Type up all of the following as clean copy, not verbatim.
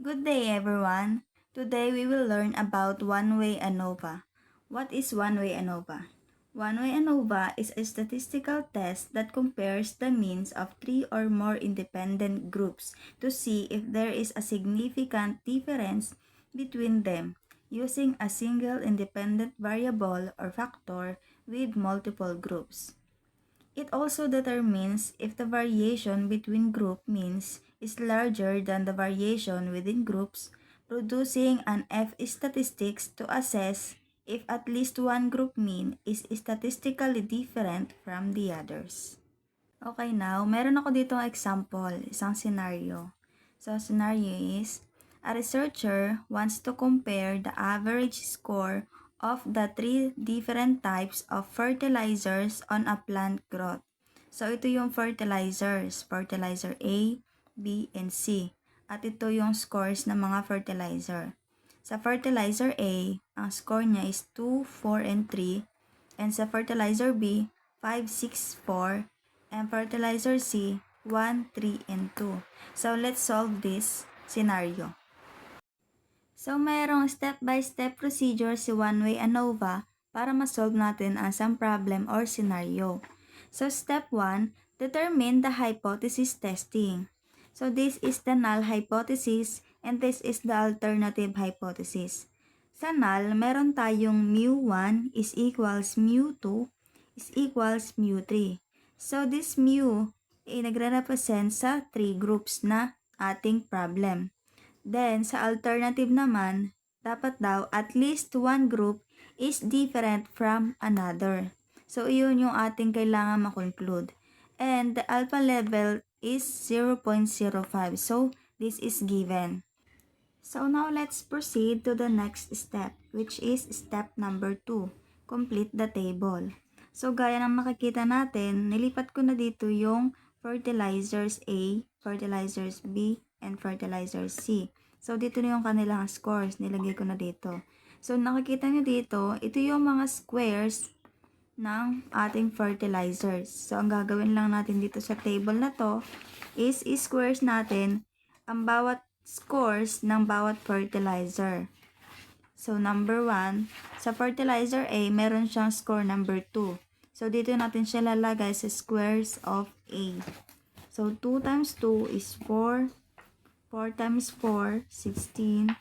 Good day, everyone. Today we will learn about one-way ANOVA. What is one-way ANOVA? One-way ANOVA is a statistical test that compares the means of three or more independent groups to see if there is a significant difference between them using a single independent variable or factor with multiple groups. It also determines if the variation between group means is larger than the variation within groups, producing an F statistics to assess if at least one group mean is statistically different from the others. Okay, now, meron ako dito example, isang scenario. So, scenario is, a researcher wants to compare the average score of the three different types of fertilizers on a plant growth. So, ito yung fertilizers, fertilizer A, B, and C. At ito yung scores ng mga fertilizer. Sa fertilizer A, ang score niya is 2, 4, and 3. And sa fertilizer B, 5, 6, 4. And fertilizer C, 1, 3, and 2. So, let's solve this scenario. So, mayroong step-by-step procedure si one-way ANOVA para ma-solve natin ang isang problem or scenario. So, step 1, determine the hypothesis testing. So, this is the null hypothesis and this is the alternative hypothesis. Sa null, meron tayong mu1 is equals mu2 is equals mu3. So, this mu ay nagre-represent sa 3 groups na ating problem. Then, sa alternative naman, dapat daw at least one group is different from another. So, iyon yung ating kailangan makonclude. And the alpha level is 0.05. So, this is given. So, now let's proceed to the next step, which is step number 2. Complete the table. So, gaya ng nakikita natin, nilipat ko na dito yung fertilizers A, fertilizers B, and fertilizers C. So, dito na yung kanilang scores. Nilagay ko na dito. So, nakikita nyo dito, ito yung mga squares ng ating fertilizers. So, ang gagawin lang natin dito sa table na to is squares natin ang bawat scores ng bawat fertilizer. So, number 1, sa fertilizer A, meron siyang score number 2. So, dito natin siya lalagay sa squares of A. So, 2 times 2 is 4. 4 times 4, 16.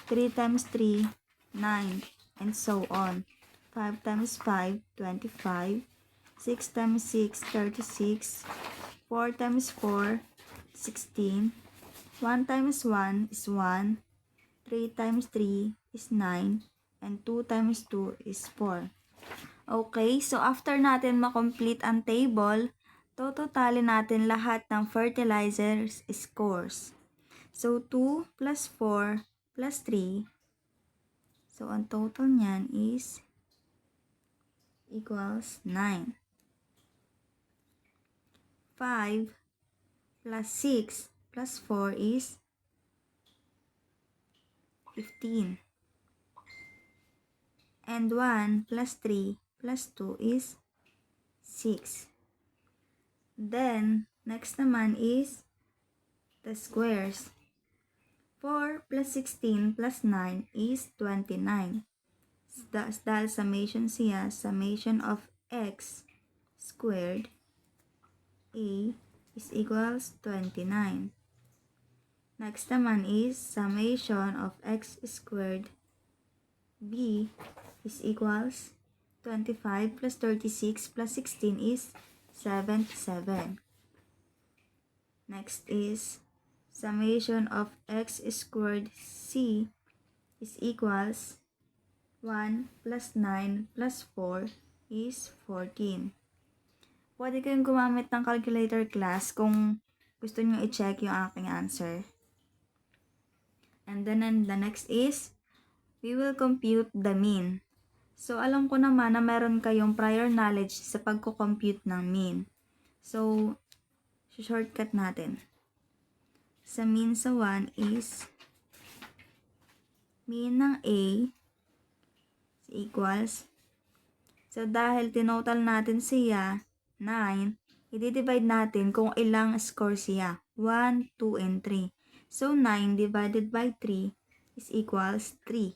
3 times 3, 9. And so on. 5 times 5, 25. 6 times 6, 36. 4 times 4, 16. 1 times 1 is 1. 3 times 3 is 9. And 2 times 2 is 4. Okay, so after natin makomplete ang table, totalin natin lahat ng fertilizers scores. So, 2 plus 4 plus 3. So, ang total niyan is equals 9. 5 plus 6 plus 4 is 15. And 1 plus 3 plus 2 is 6. Then, next naman is the squares. 4 plus 16 plus 9 is 29. Dahil summation siya, summation of x squared A is equals 29. Next naman is summation of x squared B is equals 25 plus 36 plus 16 is 77. Next is summation of x squared C is equals 1 plus 9 plus 4 is 14. Pwede kayong gumamit ng calculator class kung gusto nyo i-check yung aking answer. And then the next is, we will compute the mean. So, alam ko naman na meron kayong prior knowledge sa pagko-compute ng mean. So, shortcut natin. Sa mean sa 1 is mean ng A equals, so dahil tinotal natin siya 9, i-divide natin kung ilang score siya, 1, 2, and 3. So, 9 divided by 3 is equals 3.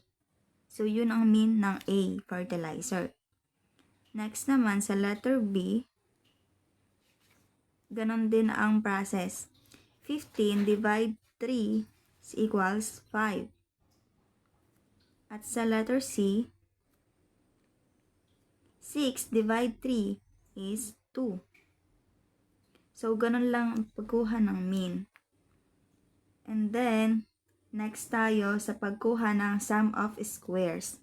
So, yun ang mean ng A, fertilizer. Next naman, sa letter B, ganon din ang process. 15 divide 3 is equals 5. At sa letter C, 6 divide 3 is 2. So, ganun lang ang pagkuha ng mean. And then, next tayo sa pagkuha ng sum of squares.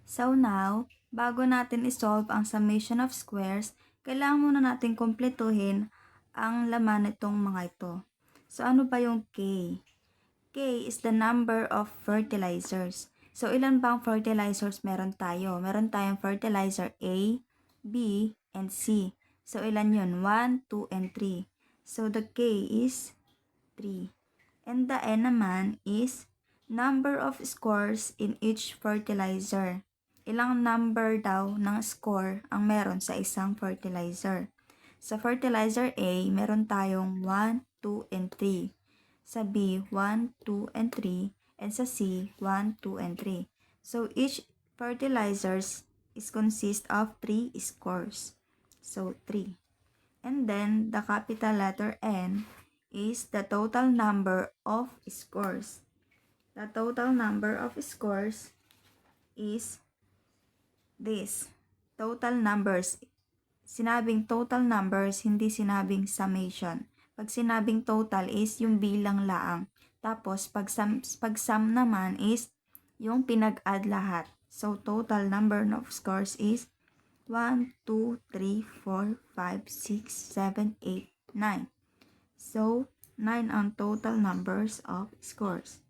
So now, bago natin isolve ang summation of squares, kailangan muna natin kumpletuhin ang laman nitong mga ito. So, ano ba yung K? K is the number of fertilizers. So, ilan bang fertilizers meron tayo? Meron tayong fertilizer A, B, and C. So, ilan yun? 1, 2, and 3. So, the K is 3. And the N naman is number of scores in each fertilizer. Ilang number daw ng score ang meron sa isang fertilizer. Sa fertilizer A, meron tayong 1, 2, and 3. Sa B, 1, 2, and 3. And sa C, 1, 2, and 3. So, each fertilizers is consist of 3 scores. So, 3. And then, the capital letter N is the total number of scores. The total number of scores is this. Total numbers. Sinabing total numbers, hindi sinabing summation. Pag sinabing total is yung bilang laang. Tapos, pag sum naman is yung pinag-add lahat. So, total number of scores is 1, 2, 3, 4, 5, 6, 7, 8, 9. So, 9 ang total numbers of scores.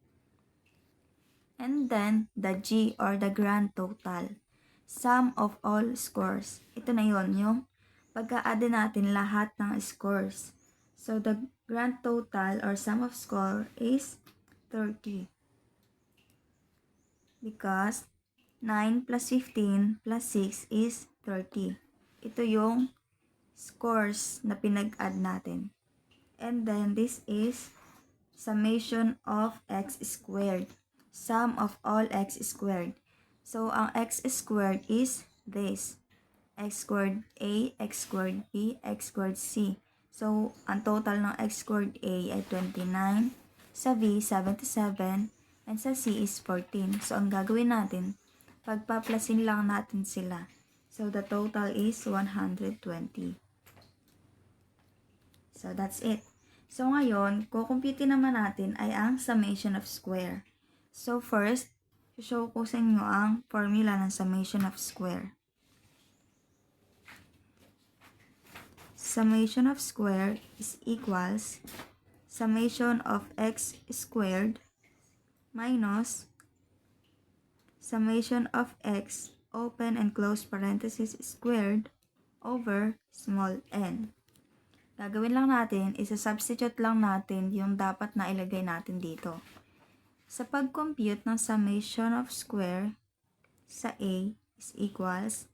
And then, the G or the grand total. Sum of all scores. Ito na yon yung pagka-add natin lahat ng scores. So, the grand total or sum of score is 30. Because 9 plus 15 plus 6 is 30. Ito yung scores na pinag-add natin. And then, this is summation of x squared. Sum of all x squared. So, ang x squared is this. X squared A, x squared B, x squared C. So, ang total ng x squared A ay 29, sa B, 77, and sa C is 14. So, ang gagawin natin, pagpaplasin lang natin sila. So, the total is 120. So, that's it. So, ngayon, kukumputin naman natin ay ang summation of square. So, first, show ko sa inyo ang formula ng summation of square. Summation of square is equals summation of x squared minus summation of x open and close parenthesis squared over small n. Gagawin lang natin, isa-substitute lang natin yung dapat na ilagay natin dito. Sa pag-compute ng summation of square sa A is equals,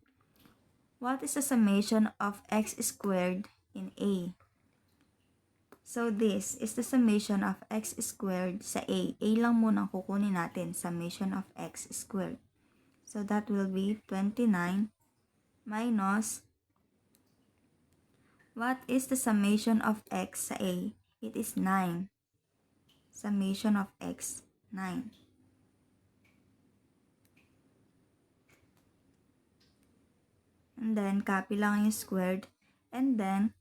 what is the summation of x squared in A? So, this is the summation of x squared sa A. A lang muna kukunin natin, summation of x squared. So, that will be 29 minus, what is the summation of x sa A? It is 9. Summation of x, 9. And then, copy lang yung squared. And then,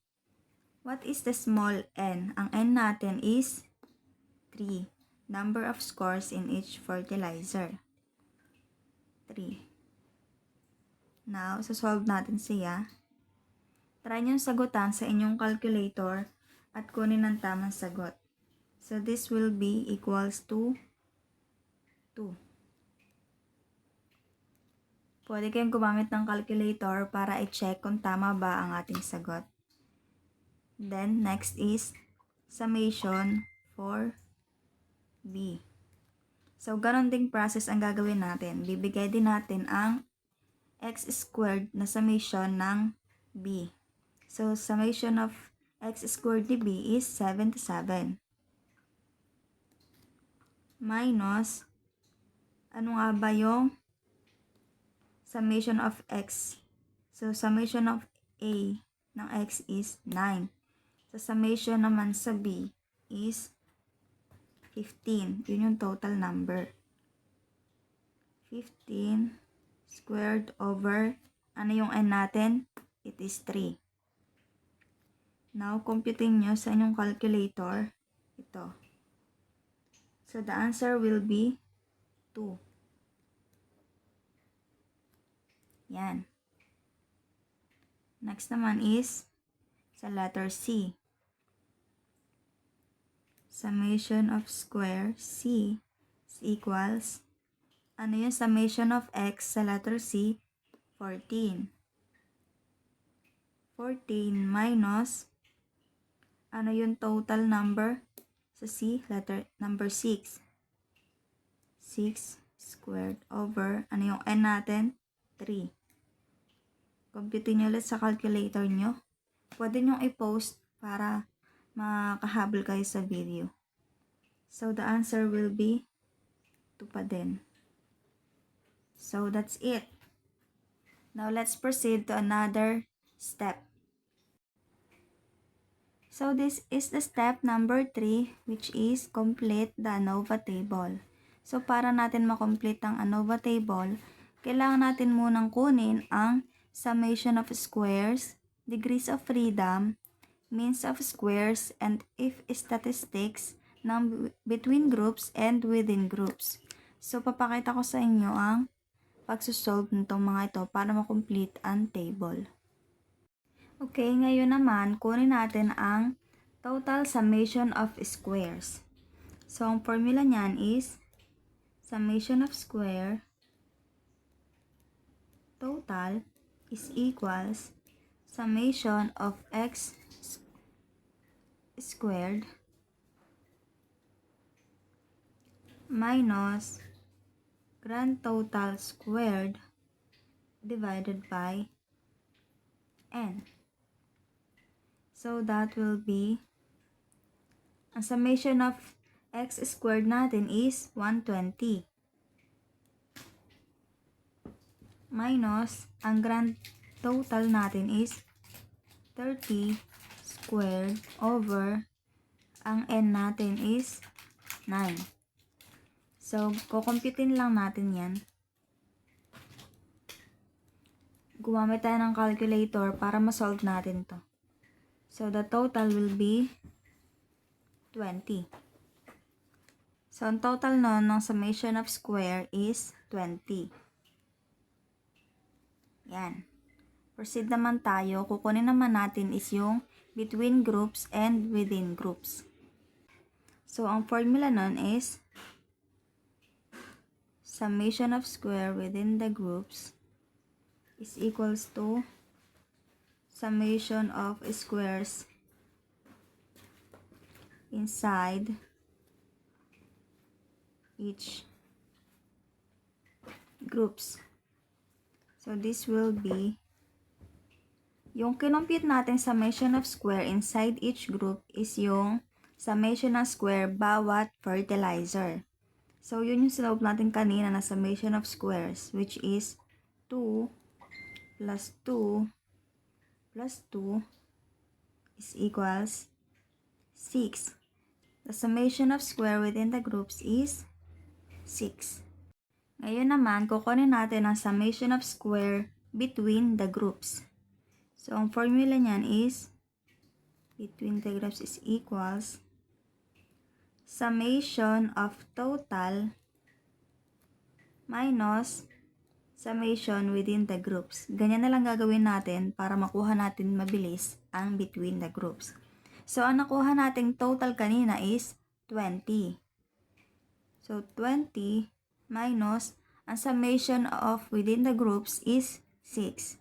what is the small n? Ang n natin is 3. Number of scores in each fertilizer. 3. Now, solve natin siya. Try nyo sagutan sa inyong calculator at kunin ang tamang sagot. So, this will be equals to 2. Pwede kayong gumamit ng calculator para i-check kung tama ba ang ating sagot. Then, next is summation for B. So, ganon ding process ang gagawin natin. Bibigay din natin ang x squared na summation ng B. So, summation of x squared ni b is 77. Minus, ano nga ba yung summation of x? So, summation of a ng x is 9. So, summation naman sa b is 15. Yun yung total number. 15 squared over, ano yung n natin? It is 3. Now, computing nyo sa inyong calculator, ito. So, the answer will be 2. Yan. Next naman is sa letter C. Summation of square C is equals, ano yung summation of x sa letter C? 14. 14 minus, ano yung total number sa C? Letter number 6. 6 squared over, ano yung n natin? 3. Compute nyo ulit sa calculator nyo. Pwede nyo i-post para makahabol kayo sa video. So, the answer will be 2 pa din. So, that's it. Now, let's proceed to another step. So, this is the step number 3, which is complete the ANOVA table. So, para natin makomplete ang ANOVA table, kailangan natin munang kunin ang summation of squares, degrees of freedom, means of squares, and if statistics ng between groups and within groups. So, papakita ko sa inyo ang pagsusolve nitong mga ito para makomplete ang table. Okay, ngayon naman, kunin natin ang total summation of squares. So, ang formula niyan is summation of square total is equals summation of x squared minus grand total squared divided by n. So, that will be, ang summation of x squared natin is 120. Minus, ang grand total natin is 30 squared over, ang n natin is 9. So, kukumputin lang natin yan. Gumamit tayo ng calculator para ma-solve natin to. So, the total will be 20. So, ang total nun ng summation of square is 20. Yan. Proceed naman tayo. Kukunin naman natin is yung between groups and within groups. So, ang formula nun is summation of square within the groups is equals to summation of squares inside each groups. So, this will be, yung kinompute natin summation of square inside each group is yung summation of square bawat fertilizer. So, yun yung sinolve natin kanina na summation of squares, which is 2 plus 2 plus 2 is equals 6. The summation of square within the groups is 6. Ngayon naman, kukunin natin ang summation of square between the groups. So, ang formula niyan is between the groups is equals summation of total minus summation within the groups. Ganyan na lang gagawin natin para makuha natin mabilis ang between the groups. So, ang nakuha nating total kanina is 20. So, 20 minus, ang summation of within the groups is 6.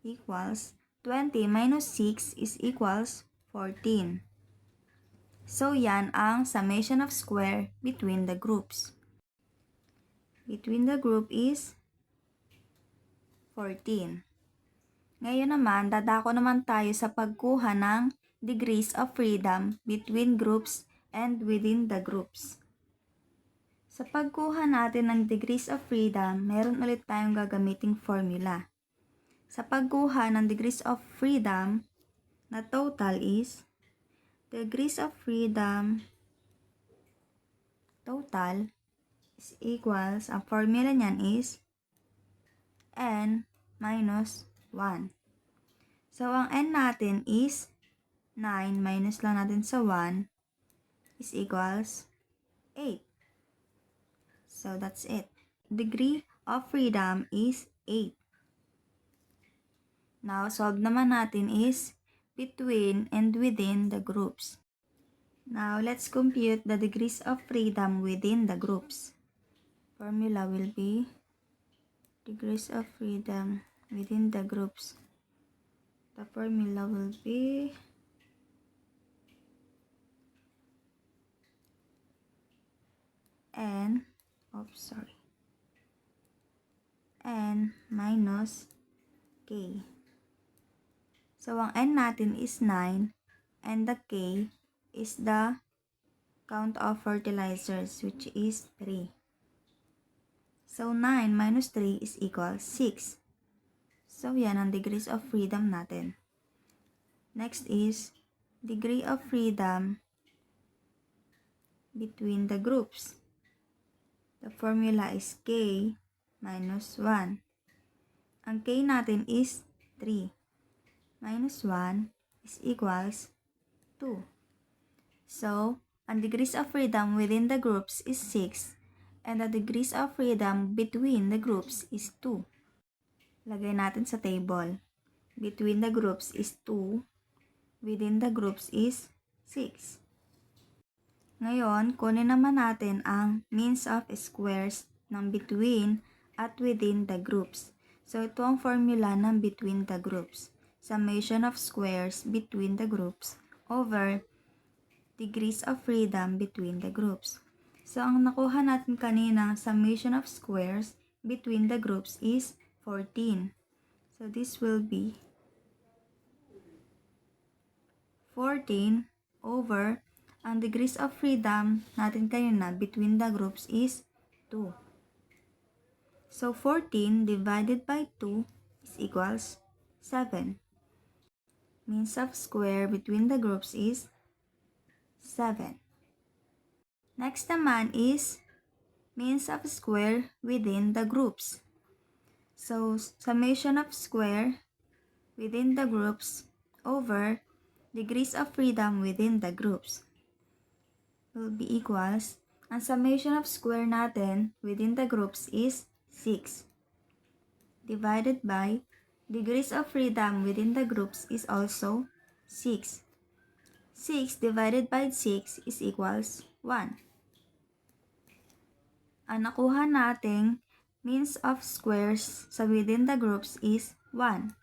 Equals, 20 minus 6 is equals 14. So, yan ang summation of square between the groups. Between the group is 14. Ngayon naman, dadako naman tayo sa pagkuha ng degrees of freedom between groups and within the groups. Sa pagkuha natin ng degrees of freedom, meron ulit tayong gagamiting formula. Sa pagkuha ng degrees of freedom, na total is degrees of freedom total is equals, ang formula niyan is n minus 1. So, ang n natin is 9 minus lang natin sa 1 is equals 8. So, that's it. Degree of freedom is 8. Now, solve naman natin is between and within the groups. Now, let's compute the degrees of freedom within the groups. Formula will be degrees of freedom within the groups. The formula will be n minus k. So, ang n natin is 9 and the k is the count of fertilizers, which is 3. So, 9 minus 3 is equal 6. So, yan ang degrees of freedom natin. Next is degree of freedom between the groups. The formula is k minus 1. Ang k natin is 3. Minus 1 is equals 2. So, ang degrees of freedom within the groups is 6 and the degrees of freedom between the groups is 2. Lagay natin sa table. Between the groups is 2. Within the groups is 6. Ngayon, kunin naman natin ang means of squares ng between at within the groups. So, ito ang formula ng between the groups. Summation of squares between the groups over degrees of freedom between the groups. So, ang nakuha natin kanina summation of squares between the groups is 14. So, this will be 14 over ang degrees of freedom natin kanina between the groups is 2. So, 14 divided by 2 is equals 7. Means of square between the groups is 7. Next naman is means of square within the groups. So, summation of square within the groups over degrees of freedom within the groups will be equals, ang summation of square natin within the groups is 6. Divided by degrees of freedom within the groups is also 6. 6 divided by 6 is equals 1. Ang nakuha nating means of squares sa within the groups is 1.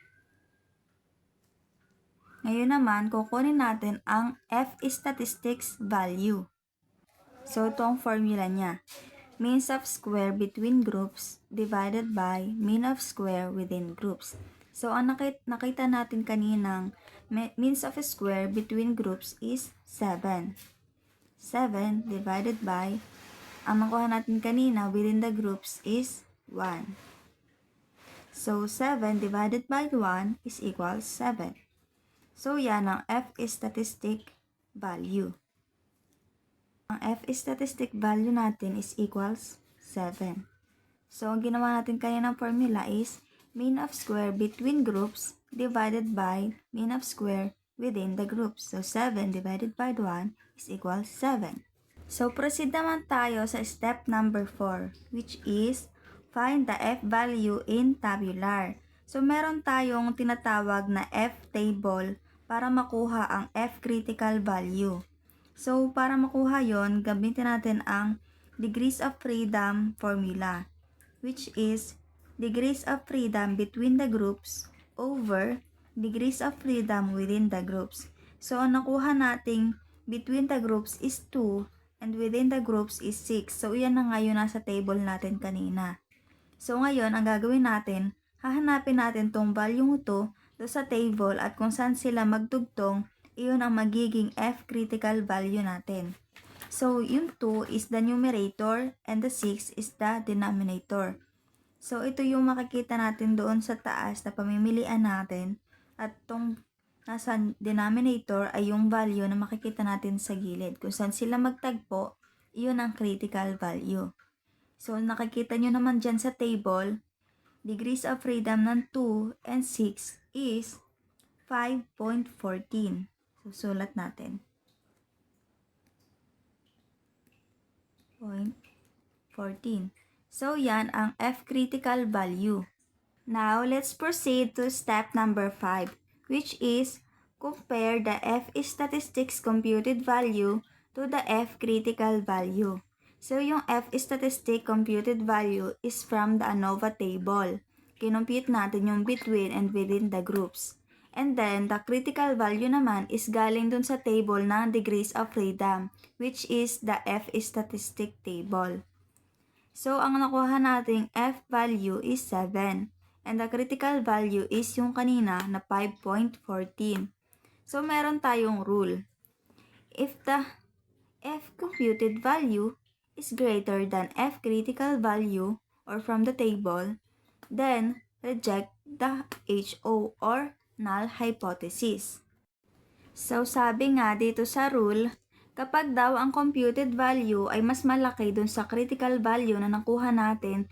Ngayon naman, kukunin natin ang F statistics value. So, ito ang formula niya. Means of square between groups divided by mean of square within groups. So, ang nakita natin kaninang means of square between groups is 7. 7 divided by, ang makuha natin kanina within the groups is 1. So, 7 divided by 1 is equals 7. So, yan ang F statistic value. Ang F statistic value natin is equals 7. So, ang ginawa natin kanina ng formula is mean of square between groups divided by mean of square within the groups. So, 7 divided by 1 is equals 7. So, proceed naman tayo sa step number 4, which is find the F value in tabular. So, meron tayong tinatawag na F table para makuha ang F critical value. So, para makuha yon, gamitin natin ang degrees of freedom formula, which is degrees of freedom between the groups over degrees of freedom within the groups. So, ang nakuha nating between the groups is 2 and within the groups is 6. So, yan na ngayon nasa table natin kanina. So, ngayon, ang gagawin natin, hahanapin natin tong value to sa table at kung saan sila magdugtong, iyon ang magiging F critical value natin. So, yung 2 is the numerator and the 6 is the denominator. So, ito yung makikita natin doon sa taas na pamimilian natin at tong nasa denominator ay yung value na makikita natin sa gilid. Kung saan sila magtagpo, iyon ang critical value. So, nakikita nyo naman dyan sa table, degrees of freedom ng 2 and 6 is 5.14. So, sulat natin. 0.14. So, yan ang F critical value. Now, let's proceed to step number 5, which is compare the F statistics computed value to the F critical value. So, yung F statistic computed value is from the ANOVA table. Kinompute natin yung between and within the groups. And then, the critical value naman is galing dun sa table ng degrees of freedom, which is the F statistic table. So, ang nakuha nating F value is 7. And the critical value is yung kanina na 5.14. So, meron tayong rule. If the F computed value is greater than F critical value or from the table, then reject the HO or null hypothesis. So, sabi nga dito sa rule, kapag daw ang computed value ay mas malaki dun sa critical value na nakuha natin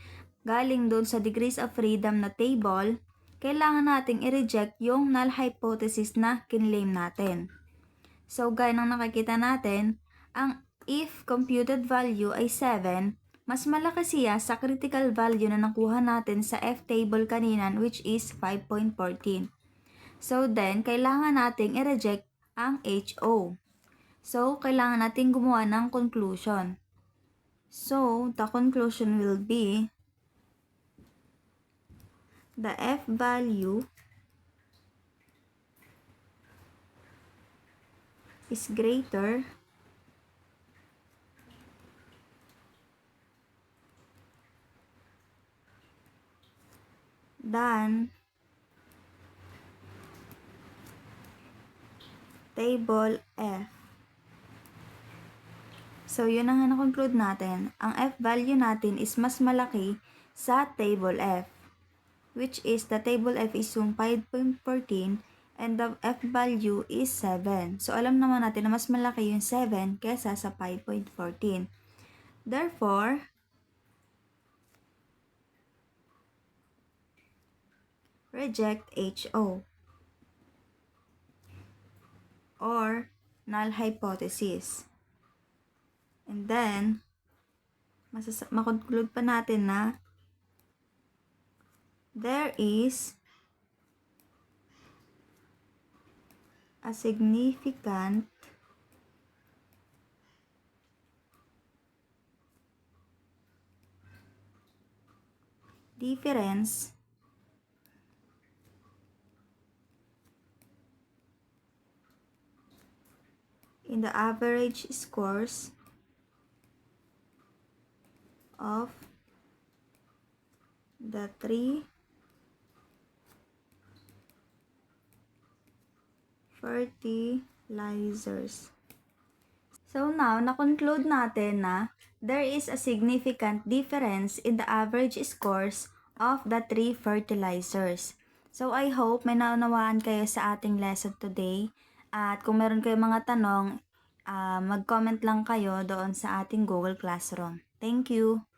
galing dun sa degrees of freedom na table, kailangan nating i-reject yung null hypothesis na kinlaim natin. So, gaya ng nakikita natin, ang if computed value ay 7, mas malaki siya sa critical value na nakuha natin sa F table kanina, which is 5.14. So, then, kailangan nating i-reject ang HO. So, kailangan nating gumawa ng conclusion. So, the conclusion will be the F value is greater than table F. So, yun ang na-conclude natin. Ang F value natin is mas malaki sa table F, which is the table F is yung 5.14 and the F value is 7. So, alam naman natin na mas malaki yung 7 kesa sa 5.14. Therefore, reject HO or null hypothesis. And then, makonclude pa natin na there is a significant difference in the average scores of the three fertilizers. So now, na-conclude natin na there is a significant difference in the average scores of the three fertilizers. So I hope may naunawaan kayo sa ating lesson today. At kung meron kayong mga tanong, mag-comment lang kayo doon sa ating Google Classroom. Thank you!